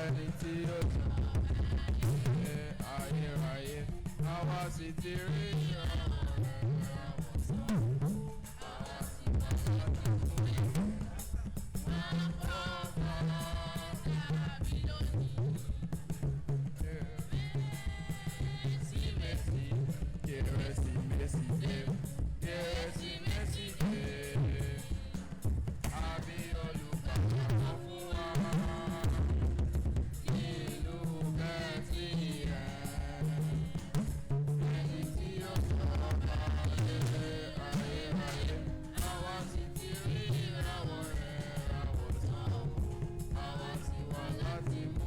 ẹni tí ó jọ ayérayé àwa sì ti rí ìràwọ̀ rẹ̀ ìràwọ̀ sàn àwa sì wà láti mú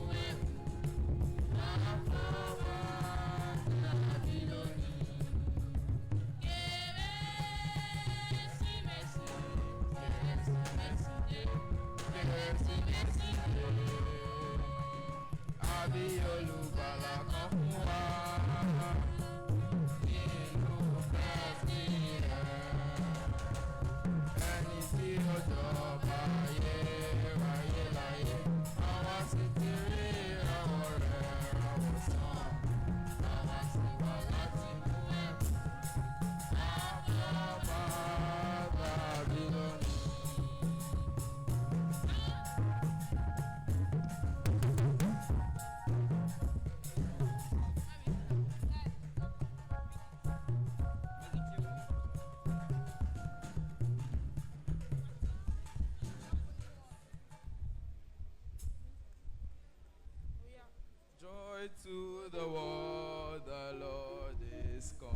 Joy to the world, the Lord is come.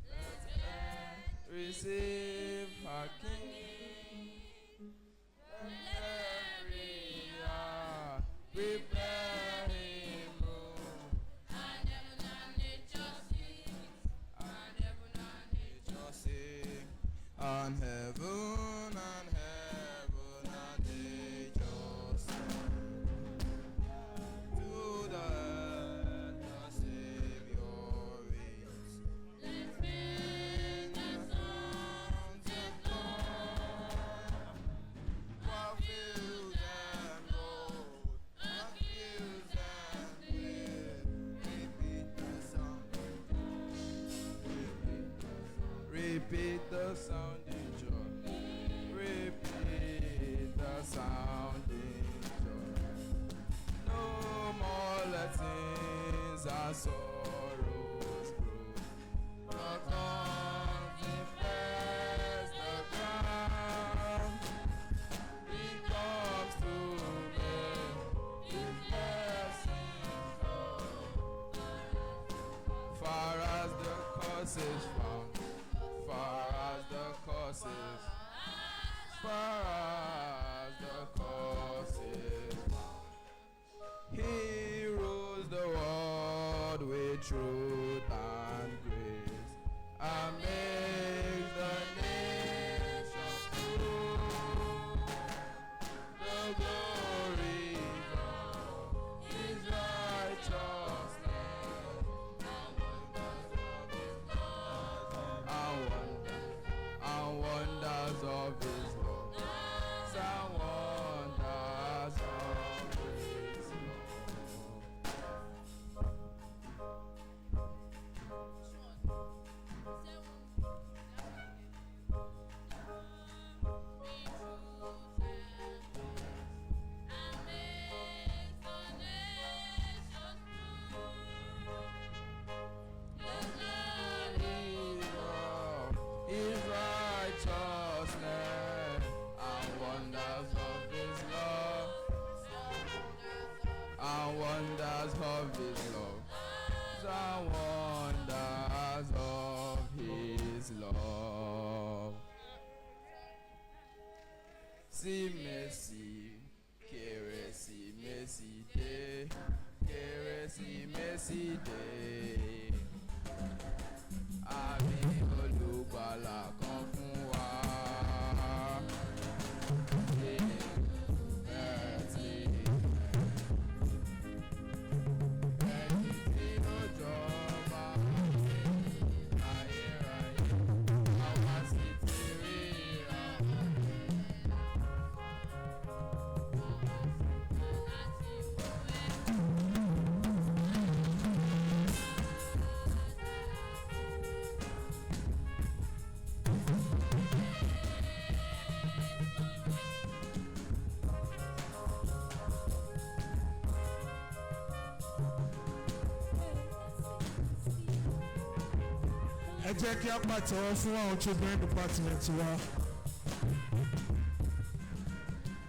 Let earth receive her King. Let every heart prepare him room. And heaven and nature sing. And heaven and nature sing. And heaven and nature sing. The Savior reigns. Let's bring the song to God. What fills and gold, what fills and clear. Repeat the song. Repeat the sounding joy. Repeat the sounding joy. No more lettings and sorrows grow. The thorns infest the ground. He comes to bear his blessings flow. Far as the cause is found, far as the cause is, far as the cause is. He rules the world with truth and grace, and makes the nations true. The glory of his righteousness, and wonders of his love, and wonders of his love, and wonders of his love. His righteousness and wonders of his love, and wonders of his love, and wonders of his love. See mercy, Keresi mercy day, Keresi mercy day. Àmì olùgbàlà kan fún wa. Ẹni tí ó jọba ayérayé, àwa sì ti rí ìràwọ̀. ẹ jẹ́ kí a pàtẹ́wọ́ fún àwọn children department wa.